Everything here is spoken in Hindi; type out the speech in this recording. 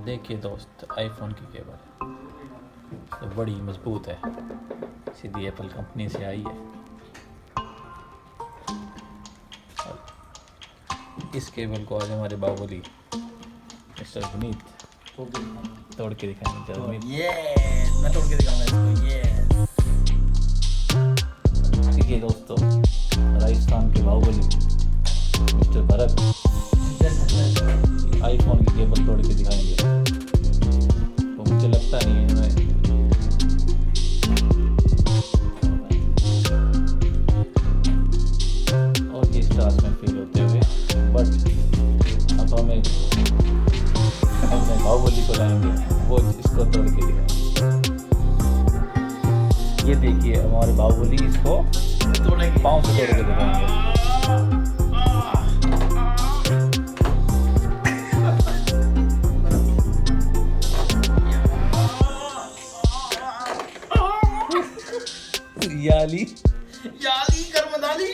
देखिए दोस्त, आईफोन की केबल तो बड़ी मजबूत है, सीधी एप्पल कंपनी से आई है। और इस केबल को आज हमारे बाहुबली मिस्टर विनीत तोड़ के दिखाएंगे। तो मैं तोड़ के दिखाऊंगा इसको। देखिए दोस्तों, राजस्थान के बाहुबली मिस्टर भरत आईफोन की केबल तोड़ के दिखाएंगे। तो मुझे लगता नहीं है और किस क्लास में फील होते हुए, बट अब हमें अपने बाहुबली को लाएंगे, वो इसको तोड़ के दिखाएंगे। ये देखिए हमारे बाहुबली इसको तोड़ेंगे, पाँव से तोड़ के दिखाएंगे। याली याली कर्मदाली।